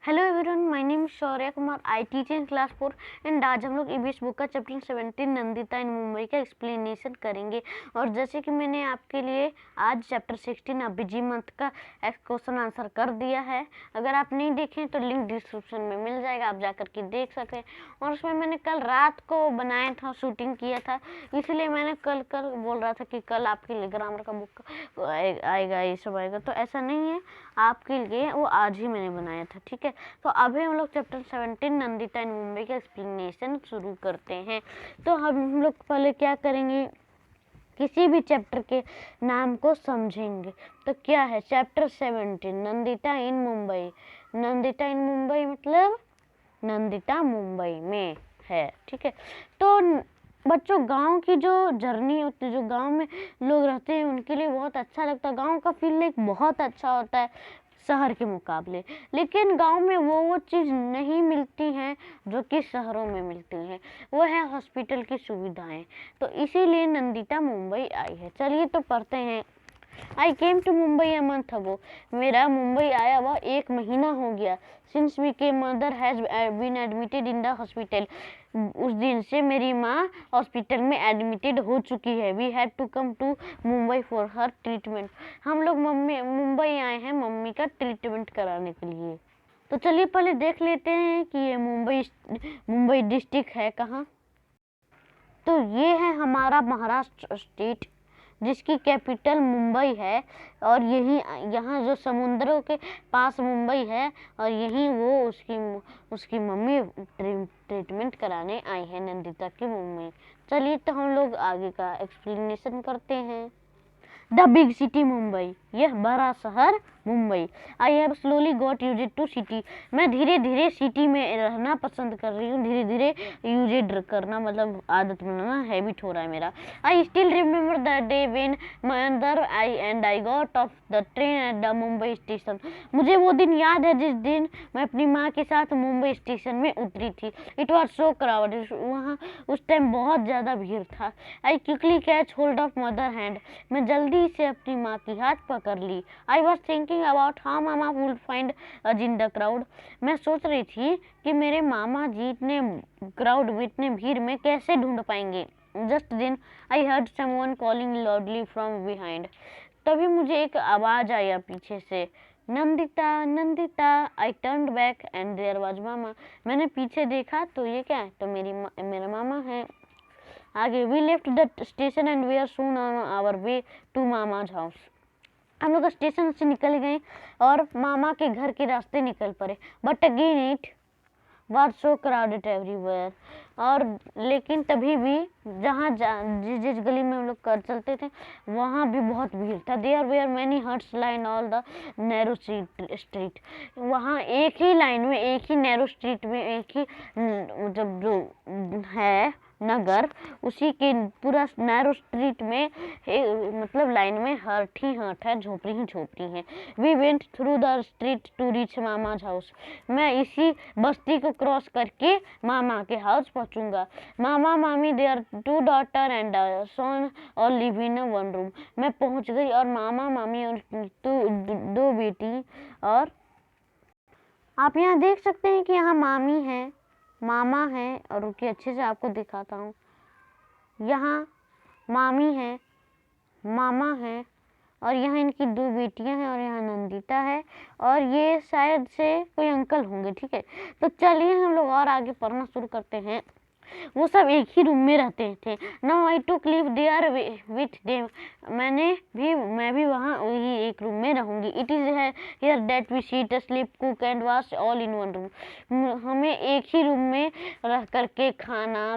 Hello everyone, my name is Shaurya Kumar. I teach in class 4 and आज हम लोग EVS book का chapter 17 Nandita इन मुंबई का एक्सप्लेनेशन करेंगे। और जैसे कि मैंने आपके लिए आज चैप्टर 16 अभिजीत का क्वेश्चन आंसर कर दिया है। अगर आप नहीं देखें तो लिंक डिस्क्रिप्शन में मिल जाएगा, आप जाकर के देख सकें। और उसमें मैंने कल रात को बनाया था, शूटिंग किया था, इसलिए मैंने कल बोल रहा था कि कल आपके लिए ग्रामर का बुक आएगा, ये सब आएगा। तो ऐसा नहीं है, आपके लिए वो आज ही मैंने बनाया था, ठीक है। तो अभी हम लोग चैप्टर 17 नंदिता इन मुंबई का एक्सप्लेनेशन शुरू करते हैं। तो हम लोग पहले क्या करेंगे, किसी भी चैप्टर के नाम को समझेंगे। तो क्या है चैप्टर 17 नंदिता इन मुंबई। नंदिता इन मुंबई मतलब नंदिता मुंबई में है, ठीक है। तो बच्चों, गांव की जो जर्नी होती है, जो गांव में लोग रहते हैं, उनके लिए बहुत अच्छा लगता है। गांव का फील एक बहुत अच्छा होता है शहर के मुकाबले। लेकिन गांव में वो चीज़ नहीं मिलती हैं जो कि शहरों में मिलती हैं, वो है हॉस्पिटल की सुविधाएं। तो इसीलिए नंदिता मुंबई आई है। चलिए तो पढ़ते हैं। I came to Mumbai a month ago. मेरा मुंबई आया हुआ 1 महीना हो गया। Since V K mother has been admitted in the hospital. उस दिन से मेरी माँ हॉस्पिटल में एडमिटेड हो चुकी है। We had to come to Mumbai for her treatment. हम लोग मुंबई आए हैं मम्मी का ट्रीटमेंट कराने के लिए। तो चलिए पहले देख लेते हैं कि ये मुंबई डिस्ट्रिक्ट है कहाँ। तो ये है हमारा महाराष्ट्र स्टेट, जिसकी कैपिटल मुंबई है। और यहाँ जो समुद्रों के पास मुंबई है, और यहीं वो उसकी मम्मी ट्रीटमेंट कराने आई है नंदिता की मुंबई। चलिए तो हम लोग आगे का एक्सप्लेनेशन करते हैं। द बिग सिटी मुंबई, यह बड़ा शहर Mumbai. I have slowly got used to city. मैं धीरे धीरे सिटी में रहना पसंद कर रही हूँ। धीरे धीरे यूज्ड करना मतलब आदत बनाना, हैबिट हो रहा है मेरा। I still remember the day when my mother I got off the train at the Mumbai station. मुझे वो दिन याद है जिस दिन मैं अपनी माँ के साथ मुंबई स्टेशन में उतरी थी। It was so crowded. वहाँ उस टाइम बहुत ज़्यादा भीड़ था। I quickly catch hold of mother hand. मैं जल्दी से अपनी माँ की हाथ पकड़ ली। I was thinking about how mama would find us in the crowd. मैं सोच रही थी कि मेरे मामा जी इतने क्राउड में, इतने भीड़ में कैसे ढूंढ पाएंगे। Just then I heard someone calling loudly from behind. तभी मुझे एक आवाज आया पीछे से, Nandita Nandita. I turned back and there was mama. मैंने पीछे देखा तो ये क्या है, तो मेरा मामा है। आगे, we left the station and we are soon on our way to mama's house. हम लोग स्टेशन से निकल गए और मामा के घर के रास्ते निकल पड़े। But again it was so crowded everywhere. और लेकिन तभी भी जिस गली में हम लोग कर चलते थे, वहाँ भी बहुत भीड़ था। There were many huts line all the narrow street. वहाँ एक ही लाइन में, एक ही नैरो स्ट्रीट में, एक ही जब जो है नगर, उसी के पूरा नैरो स्ट्रीट में मतलब लाइन में हट ही हट है, झोपड़ी ही झोपड़ी है। We went through the street to reach mama's house. मैं इसी बस्ती को क्रॉस करके मामा के हाउस पहुंचूंगा। मामा मामी देयर 2 डॉटर एंड सन और लिव इन वन रूम। मैं पहुंच गई और मामा मामी और 2 बेटी। और आप यहाँ देख सकते हैं कि यहाँ मामी है, मामा है, और रुकिए अच्छे से आपको दिखाता हूँ। यहाँ मामी है, मामा है, और यहाँ इनकी 2 बेटियां हैं, और यहाँ नंदिता है, और ये शायद से कोई अंकल होंगे, ठीक है। तो चलिए हम लोग और आगे पढ़ना शुरू करते हैं। वो सब एक ही रूम में रहते थे। Now I took leave there with them. मैं भी वहाँ वही एक रूम में रहूंगी। It is here that we sit, sleep, cook and wash all in one room. हमें एक ही रूम में रह करके खाना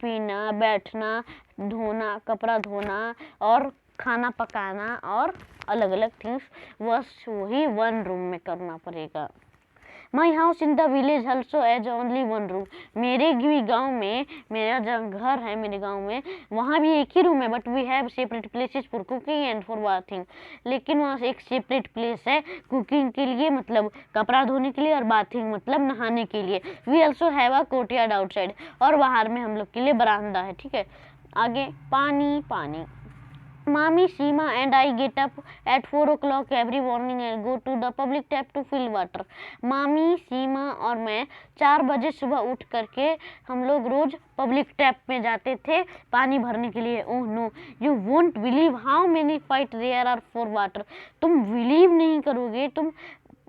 पीना, बैठना, धोना, कपड़ा धोना और खाना पकाना और अलग अलग थिंग्स बस वही वन रूम में करना पड़ेगा। My house in the village also has only one room. मेरे भी गाँव में, मेरा जहाँ घर है मेरे गाँव में, वहाँ भी एक ही रूम है। But we have separate places for cooking and for bathing. लेकिन वहाँ से एक सेपरेट प्लेस है कुकिंग के लिए, मतलब कपड़ा धोने के लिए, और बाथिंग मतलब नहाने के लिए। We also have a courtyard outside. और बाहर में हम लोग के लिए बरामदा है, ठीक है। आगे, पानी पानी। Mommy Seema and I get up at 4 o'clock every morning and go to the public tap to fill water. मामी सीमा और मैं 4 बजे सुबह उठ करके हम लोग रोज पब्लिक टैप में जाते थे पानी भरने के लिए. Oh no, you won't believe how many fight there are for water. तुम बिलीव नहीं करोगे, तुम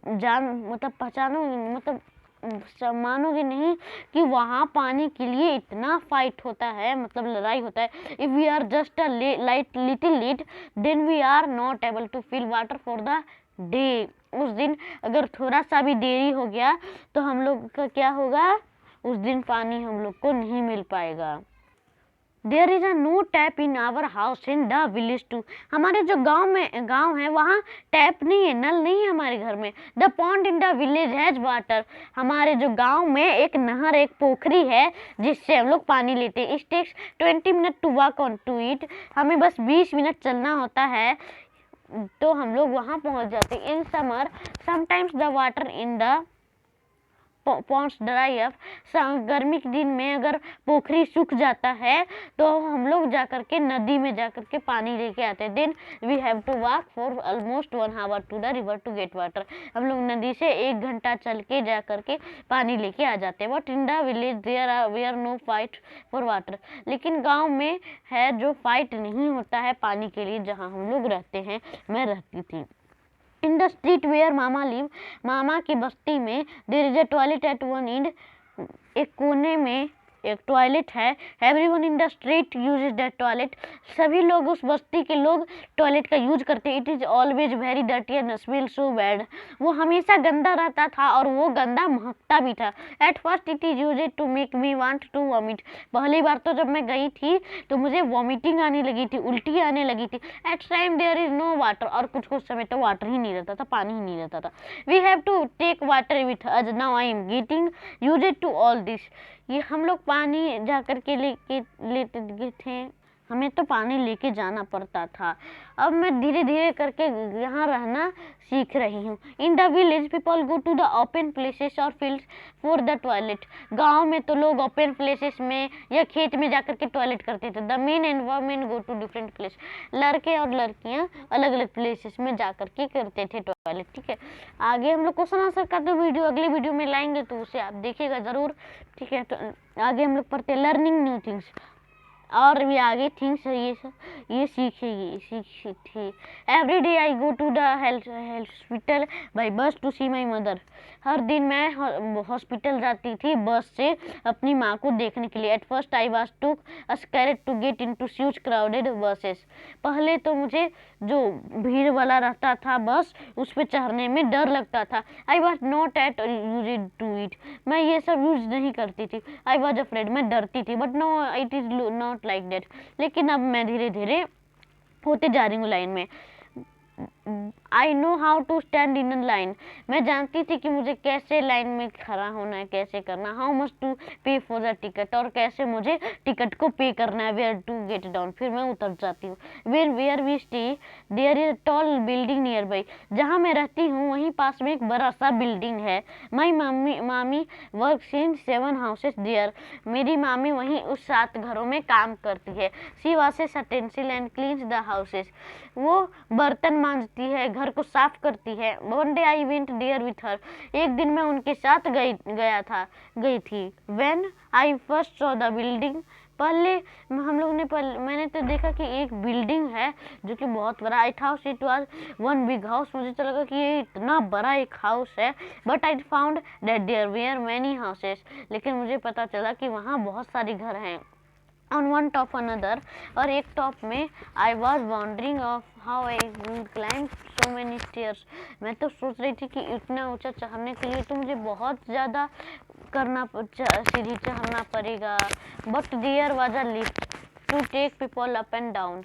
मतलब पहचानोगे, मतलब मानोगे नहीं कि वहाँ पानी के लिए इतना फाइट होता है, मतलब लड़ाई होता है. If we are just a little late then we are not able to fill water for the day. उस दिन अगर थोड़ा सा भी देरी हो गया तो हम लोग का क्या होगा, उस दिन पानी हम लोग को नहीं मिल पाएगा. There is a no tap in our house in the village too. हमारे जो गांव है वहाँ टैप नहीं है, नल नहीं है हमारे घर में. The pond in the village has water. हमारे जो गांव में एक नहर, एक पोखरी है जिससे हम लोग पानी लेते हैं. It takes 20 minute to walk on to it. हमें बस 20 मिनट चलना होता है तो हम लोग वहाँ पहुँच जाते हैं. In summer sometimes the water in the ponds dry up. गर्मी के दिन में अगर पोखरी सूख जाता है तो हम लोग जा करके नदी में जा करके पानी लेके आते हैं. Then we have to walk for almost 1 hour to the river to get water. हम लोग नदी से 1 घंटा चल के जा करके पानी लेके आ जाते हैं. But in the village there no fight for water. लेकिन गाँव में है जो फाइट नहीं होता है पानी के लिए, जहाँ हम लोग रहते हैं, मैं रहती थी. In the street where mama live. मामा की बस्ती में there is a toilet at one end. एक कोने में एक टॉयलेट है. Everyone in the street uses that toilet. सभी लोग उस बस्ती के लोग टॉयलेट का यूज करते हैं. It is always very dirty and smell so bad. वो हमेशा गंदा रहता था और वो गंदा महकता भी था. At first it is use to make me want to vomit. पहली बार तो जब मैं गई थी तो मुझे वॉमिटिंग आने लगी थी, उल्टी आने लगी थी. At time there is no water. और कुछ समय तो वाटर ही नहीं रहता था, पानी ही नहीं रहता था. We have to take water with us. Now I am getting used to all this. ये हम लोग पानी जा कर के लेते थे, हमें तो पानी लेके जाना पड़ता था. अब मैं धीरे धीरे करके यहाँ रहना सीख रही हूँ. In the village people go to the open places और फील्ड्स फॉर द टॉयलेट. गाँव में तो लोग ओपन प्लेसेस में या खेत में जाकर के टॉयलेट करते थे. The men and women go to different place. लड़के और लड़कियाँ अलग अलग प्लेसेस में जाकर के करते थे टॉयलेट. ठीक है, आगे हम लोग क्वेश्चन आंसर का तो वीडियो अगले वीडियो में लाएंगे तो उसे आप देखिएगा ज़रूर. ठीक है, तो आगे हम लोग पढ़ते हैं लर्निंग न्यू थिंग्स. और भी आगे थिंग्स ये सीखी. Every day I go to the hospital by bus to see my mother. हर दिन मैं हॉस्पिटल जाती थी बस से अपनी माँ को देखने के लिए. At first I was too scared to get into huge crowded buses. पहले तो मुझे जो भीड़ वाला रहता था बस उस पर चढ़ने में डर लगता था. I was not at use to it. मैं ये सब यूज नहीं करती थी. I was afraid. मैं डरती थी. But no it is not like that. लेकिन अब मैं धीरे धीरे होते जा रही हूँ लाइन में. I know how to stand in line. मैं जानती थी कि मुझे कैसे लाइन में खड़ा होना है, कैसे करना. How much to pay for the ticket. और कैसे मुझे टिकट को पे करना है. Where to get down. फिर मैं उतर जाती हूँ. Where we stay there is tall building near by. जहाँ मैं रहती हूँ वहीं पास में एक बड़ा सा बिल्डिंग है. माई मामी वर्क्स इन 7 हाउसेस देयर. मेरी मामी वहीं उस 7 घरों में काम करती है. She washes utensil and cleans the houses. वो बर्तन मांजती है, घर को साफ करती है. One day I went there with her. एक दिन मैं उनके साथ गई थी. When I first saw the building. पहले मैंने तो देखा कि एक बिल्डिंग है जो कि बहुत बड़ा. I thought it was one big house. मुझे तो लगा कि ये इतना बड़ा एक हाउस है. But I found that there were many houses. लेकिन मुझे पता चला कि वहाँ बहुत सारे घर हैं. on one top another. और एक टॉप में I was wondering of how I would climb so many stairs. मैं तो सोच रही थी कि इतना ऊंचा चढ़ने के लिए तो मुझे बहुत ज़्यादा सीढ़ी चढ़ना पड़ेगा. But there was a lift to take people up and down.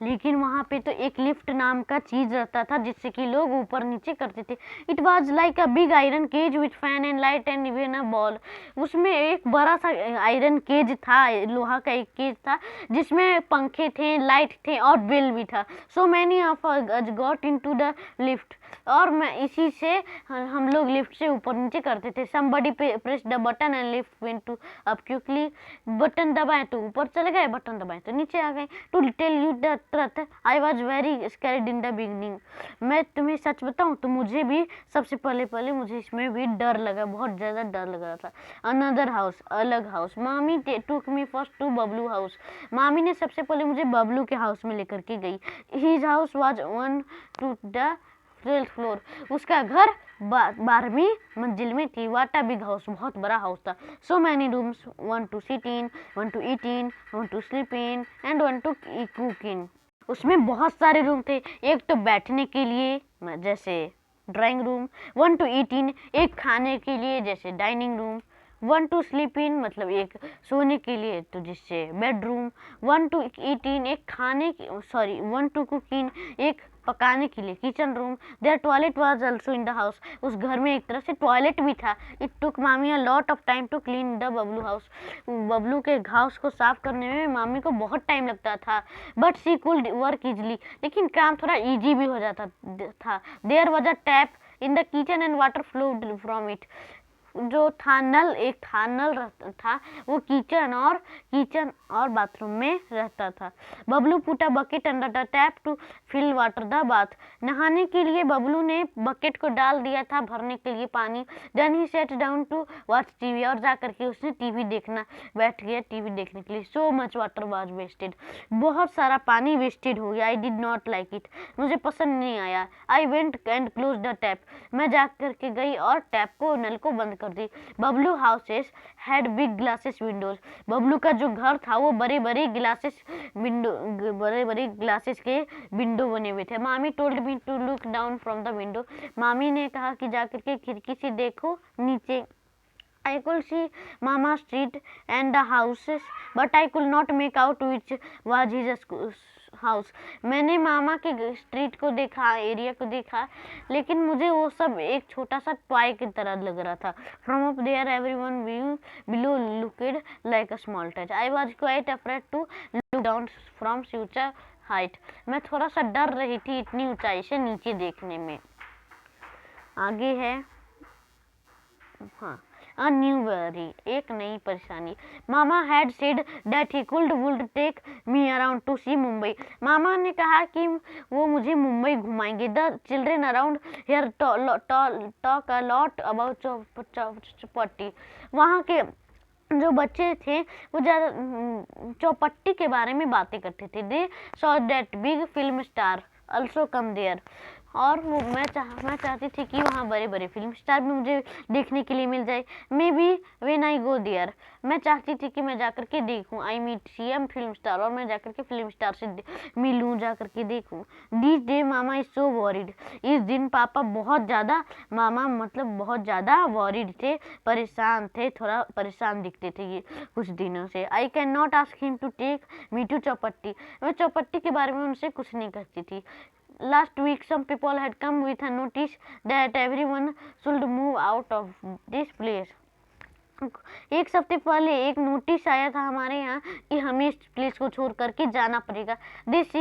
लेकिन वहाँ पे तो एक लिफ्ट नाम का चीज़ रहता था जिससे कि लोग ऊपर नीचे करते थे. It was like a big iron cage with fan and light and even a ball. उसमें एक बड़ा सा आयरन केज था, लोहा का एक केज था जिसमें पंखे थे, लाइट थे और बेल भी था. So many of us got into the lift. और मैं इसी से हम लोग लिफ्ट से ऊपर नीचे करते थे। Somebody press the button and lift went to up quickly. Button दबाए तो ऊपर चले गए, बटन दबाए तो नीचे आ गए। To tell you the truth I was very scared in the beginning. मैं तुम्हें सच बताऊं तो मुझे भी सबसे पहले मुझे इसमें भी डर लगा, बहुत ज़्यादा डर लग रहा था। अनदर हाउस, अलग हाउस। मामी टूक मी फर्स्ट टू बबलू हाउस। मामी ने सबसे पहले मुझे बबलू के हाउस में लेकर के गई। His house was one two the 12th floor. उसका घर 12वीं मंजिल में थी। वाट अ बिग हाउस, बहुत बड़ा हाउस था। So many rooms, one to sit in, one to eat in, one to sleep in and one to cook in. उसमें बहुत सारे रूम थे। एक तो बैठने के लिए जैसे drawing room, one to eat in एक खाने के लिए जैसे dining room, one to sleep in मतलब एक सोने के लिए तो जिससे bedroom, one to eat in एक खाने की sorry one to cook in एक पकाने के लिए kitchen room. There toilet was also in the house. उस घर में एक तरह से टॉयलेट भी था। It took mami a lot of time to clean the Bablu house. Bablu के हाउस को साफ करने में मामी को बहुत टाइम लगता था। But she could work easily, लेकिन काम थोड़ा इजी भी हो जाता था। There was a tap in the kitchen and water flowed from it. जो था नल, एक था नल रहता था, वो किचन और बाथरूम में रहता था। Bablu put a bucket under the tap to fill water the bath. नहाने के लिए बबलू ने बकेट को डाल दिया था भरने के लिए पानी। Then he sat down to watch TV, और जा करके उसने टीवी देखना बैठ गया टीवी देखने के लिए। So much water was wasted, बहुत सारा पानी वेस्टेड हो गया। I did not like it, मुझे पसंद नहीं आया। I went and close the tap, मैं जा करके गई और टैप को नल को बंद कर दी। Bablu houses had big glasses windows. Bablu का जो घर था वो बड़े बड़े ग्लासेस के विंडो बने हुए थे। Mami told me to look down from the window, मामी ने कहा कि जाकर के खिड़की से देखो नीचे। I could see Mama street and the houses, but I could not make out which was his house. मैंने मामा के स्ट्रीट को देखा, एरिया को देखा, लेकिन मुझे वो सब एक छोटा सा टॉय की तरह लग रहा था। From up there, everyone below looked like a small touch. I was quite afraid to look down from such a height. मैं थोड़ा सा डर रही थी इतनी ऊंचाई से नीचे देखने में। आगे है a new worry, एक नई परेशानी। मामा had said that he would take me around to see Mumbai. मामा ने कहा कि वो मुझे मुंबई घुमाएंगे। The children around here talk a lot about Chowpatty. वहाँ के जो बच्चे थे वो ज़्यादा चौपट्टी के बारे में बातें करते थे। They saw that big film star also come there. और वो मैं चाहती थी कि वहाँ बड़े बड़े फिल्म स्टार भी मुझे देखने के लिए मिल जाए। Maybe when I go there, मैं चाहती थी कि मैं जाकर के देखूँ। I meet CM film star, और मैं जाकर के फिल्म स्टार से मिलूँ, जाकर के देखूँ। This day mama is so worried, इस दिन पापा बहुत ज़्यादा, मामा मतलब बहुत ज़्यादा वॉरिड थे, परेशान थे, थोड़ा परेशान दिखते थे ये कुछ दिनों से। I can not ask him to take me to Chowpatty, मैं चौपट्टी के बारे में उनसे कुछ नहीं करती थी। Last week, some people had come with a notice that everyone should move out of this place. एक हफ्ते पहले एक नोटिस आया था हमारे यहाँ कि हमें इस प्लेस को छोड़ करके जाना पड़ेगा। This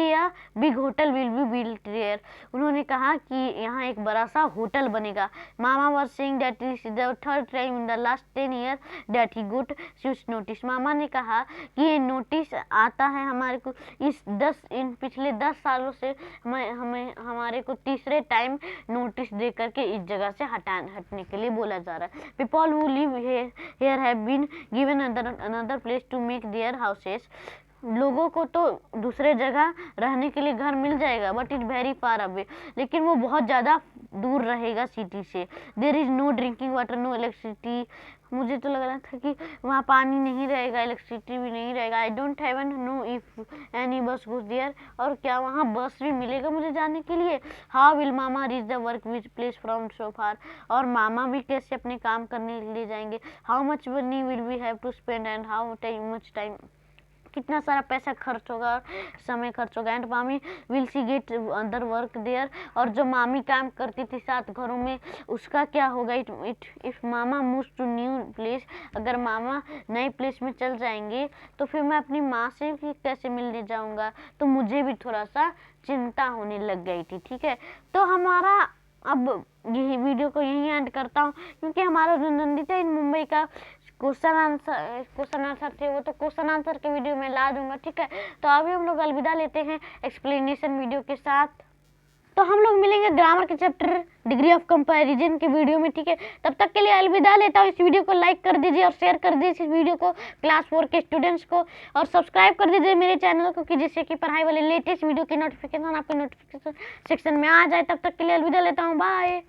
big hotel will be built there, उन्होंने कहा कि यहाँ एक बड़ा सा होटल बनेगा। Mama was saying that is the third time in the last 10 year that he good switch notice. मामा ने कहा कि ये नोटिस आता है हमारे को इन पिछले 10 सालों से हमें हमारे को तीसरे टाइम नोटिस दे करके इस जगह से हटने के लिए बोला जा रहा है। People who live here have been given another place to make their houses. लोगों को तो दूसरे जगह रहने के लिए घर मिल जाएगा, but it very far away, लेकिन वो बहुत ज़्यादा दूर रहेगा सिटी से। There is no drinking water, no electricity, मुझे तो लग रहा था कि वहाँ पानी नहीं रहेगा, इलेक्ट्रिसिटी भी नहीं रहेगा। I don't haven no if any bus goes there, और क्या वहाँ बस भी मिलेगा मुझे जाने के लिए। How will mama reach the work which place from so far, और मामा भी कैसे अपने काम करने के लिए जाएंगे। How much money will we have to spend and how much time, कितना सारा पैसा खर्च होगा, समय खर्च होगा। And mami will see get other work there, और जो मामी काम करती थी 7 घरों में उसका क्या होगा। If mama move to new place, अगर मामा नए प्लेस में चल जाएंगे तो फिर मैं अपनी माँ से कैसे मिलने जाऊँगा। तो मुझे भी थोड़ा सा चिंता होने लग गई थी। ठीक है, तो हमारा अब यही वीडियो को यहीं एंड करता हूँ, क्योंकि हमारा जो नंदिता इन मुंबई का क्वेश्चन आंसर थे वो तो क्वेश्चन आंसर के वीडियो में ला दूंगा, ठीक है। तो अभी हम लोग अलविदा लेते हैं एक्सप्लेनेशन वीडियो के साथ। तो हम लोग मिलेंगे ग्रामर के चैप्टर डिग्री ऑफ कंपैरिजन के वीडियो में, ठीक है। तब तक के लिए अलविदा लेता हूँ। इस वीडियो को लाइक कर दीजिए और शेयर कर दीजिए इस वीडियो को क्लास 4 के स्टूडेंट्स को, और सब्सक्राइब कर दीजिए मेरे चैनल को, कि जिससे कि पढ़ाई वाले लेटेस्ट वीडियो की नोटिफिकेशन आपके नोटिफिकेशन सेक्शन में आ जाए। तब तक के लिए अलविदा लेता हूँ, बाय।